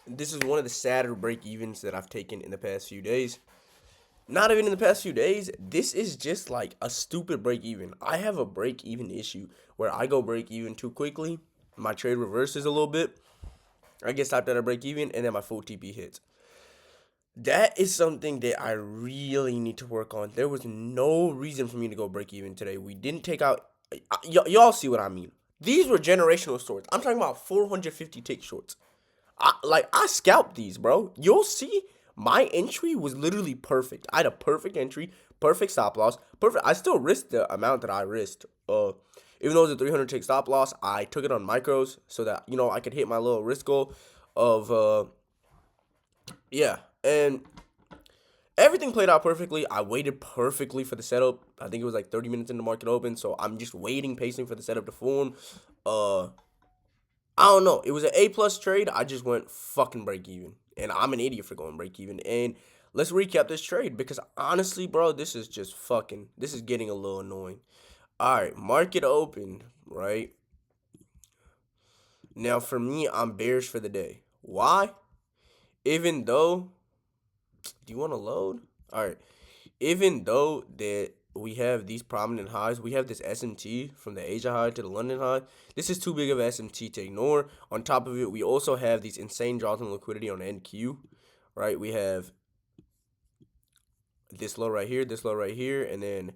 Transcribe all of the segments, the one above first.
this is one of the sadder break evens that I've taken in the past few days. Not even in the past few days. This is just like a stupid break even. I have a break even issue where I go break even too quickly. My trade reverses a little bit. I get stopped at a break even, and then my full TP hits. That is something that I really need to work on. There was no reason for me to go break even today. We didn't take out. Y'all see what I mean. These were generational swords. I'm talking about 450 tick shorts. I scalped these, bro. You'll see. My entry was literally perfect. I had a perfect entry, perfect stop loss, perfect. I still risked the amount that I risked. Even though it was a 300 tick stop loss, I took it on micros so that I could hit my little risk goal of yeah. And everything played out perfectly. I waited perfectly for the setup. I think it was like 30 minutes in the market open, so I'm just waiting, pacing for the setup to form. Uh, I don't know. It was an A plus trade. I just went fucking break even, and I'm an idiot for going break even. And let's recap this trade because honestly, bro, this is just fucking. This is getting a little annoying. All right, market open, right? Now for me, I'm bearish for the day. Why? Even though, do you want to load? All right. Even though that we have these prominent highs, we have this SMT from the Asia high to the London high. This is too big of a SMT to ignore. On top of it, we also have these insane draws in liquidity on NQ, right? We have this low right here, and then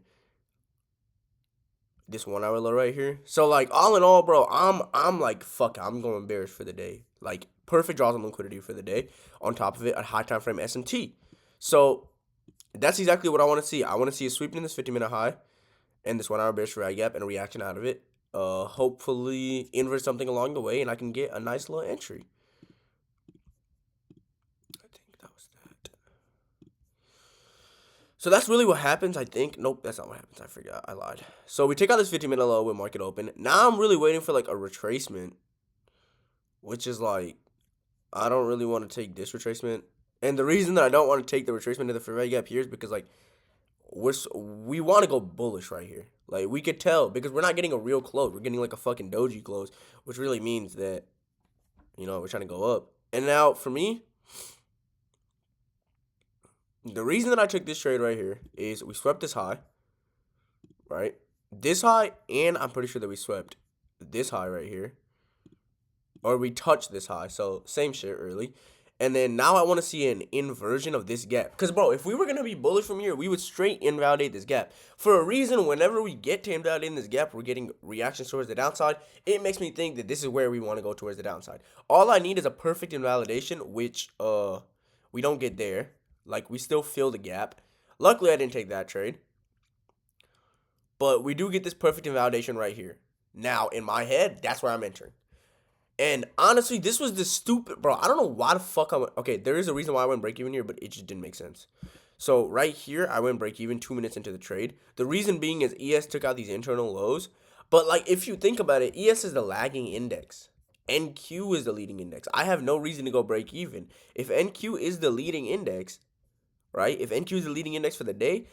this 1 hour low right here. So like all in all, bro, I'm like fuck, I'm going bearish for the day. Like perfect draws on liquidity for the day. On top of it, a high time frame SMT. So that's exactly what I want to see. I want to see a sweep in this 50-minute high and this 1 hour bearish rally gap and a reaction out of it. Hopefully invert something along the way and I can get a nice little entry. I think that was that. So that's really what happens, I think. Nope, that's not what happens. I forgot. I lied. So we take out this 50-minute low with market open. Now I'm really waiting for like a retracement, which is like, I don't really want to take this retracement. And the reason that I don't want to take the retracement of the fair value gap here is because like we want to go bullish right here. Like we could tell because we're not getting a real close. We're getting like a fucking doji close, which really means that we're trying to go up. And now for me, the reason that I took this trade right here is we swept this high, right? This high, and I'm pretty sure that we swept this high right here, or we touched this high. So same shit early. And then now I want to see an inversion of this gap. Because, bro, if we were going to be bullish from here, we would straight invalidate this gap. For a reason, whenever we get to invalidate this gap, we're getting reactions towards the downside. It makes me think that this is where we want to go towards the downside. All I need is a perfect invalidation, which we don't get there. Like, we still fill the gap. Luckily, I didn't take that trade. But we do get this perfect invalidation right here. Now, in my head, that's where I'm entering. And honestly, this was the stupid, bro. I don't know why the fuck I went. Okay, there is a reason why I went break even here, but it just didn't make sense. So right here, I went break even 2 minutes into the trade. The reason being is ES took out these internal lows. But like, if you think about it, ES is the lagging index. NQ is the leading index. I have no reason to go break even. If NQ is the leading index, right? If NQ is the leading index for the day,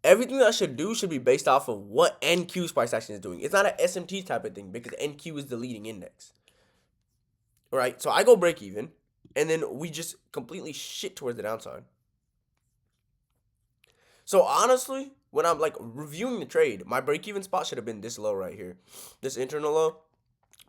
everything that I should do should be based off of what NQ's price action is doing. It's not an SMT type of thing because NQ is the leading index. Right? So I go break even, and then we just completely shit towards the downside. So honestly, when I'm like reviewing the trade, my break even spot should have been this low right here, this internal low.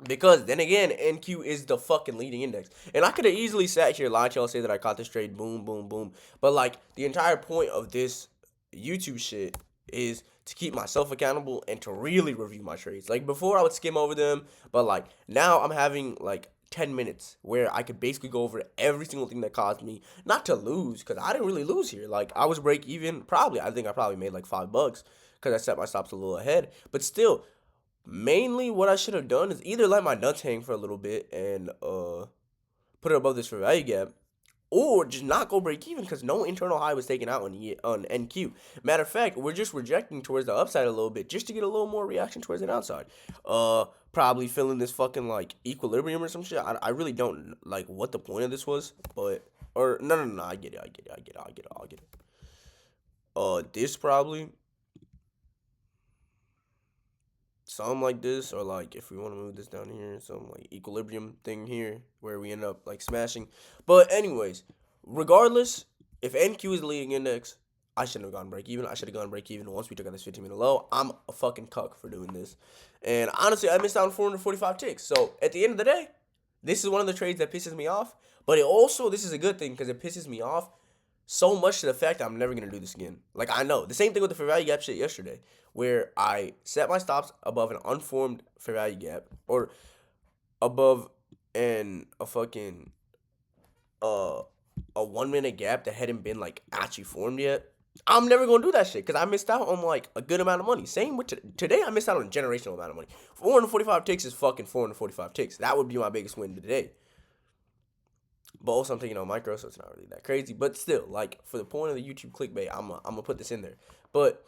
Because then again, NQ is the fucking leading index. And I could have easily sat here, lied to y'all, say that I caught this trade, boom, boom, boom. But like the entire point of this YouTube shit is to keep myself accountable and to really review my trades. Like before I would skim over them, but like now I'm having like 10 minutes where I could basically go over every single thing that caused me not to lose, because I didn't really lose here. Like I was break even, probably. I think I probably made like $5 because I set my stops a little ahead. But still, mainly what I should have done is either let my nuts hang for a little bit and put it above this fair value gap, or just not go break even because no internal high was taken out on NQ. Matter of fact, we're just rejecting towards the upside a little bit just to get a little more reaction towards the downside. Probably feeling this fucking like equilibrium or some shit. I really don't like what the point of this was, but or no, I get it, I get it, I get it, I get it, I get it. This probably something like this, or like if we want to move this down here, some like equilibrium thing here where we end up like smashing. But anyways, regardless, if NQ is the leading index, I shouldn't have gone break even. I should have gone break even once we took on this 15-minute low. I'm a fucking cuck for doing this. And honestly, I missed out on 445 ticks. So at the end of the day, this is one of the trades that pisses me off. But it also, this is a good thing because it pisses me off so much to the fact that I'm never going to do this again. Like, I know. The same thing with the fair value gap shit yesterday, where I set my stops above an unformed fair value gap, or above a fucking, a 1 minute gap that hadn't been, like, actually formed yet. I'm never going to do that shit because I missed out on, like, a good amount of money. Same with today, I missed out on a generational amount of money. 445 ticks is fucking 445 ticks. That would be my biggest win today. But also I'm taking on micro, so it's not really that crazy. But still, like, for the point of the YouTube clickbait, I'm gonna put this in there. But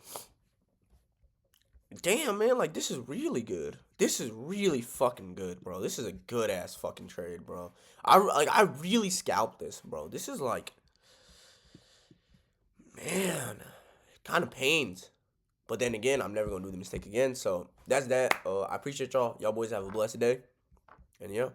damn, man, like, this is really good. This is really fucking good, bro. This is a good ass fucking trade, bro. I really scalped this, bro. This is like, man, it kind of pains. But then again, I'm never gonna do the mistake again. So that's that. I appreciate y'all. Y'all boys have a blessed day. And yeah.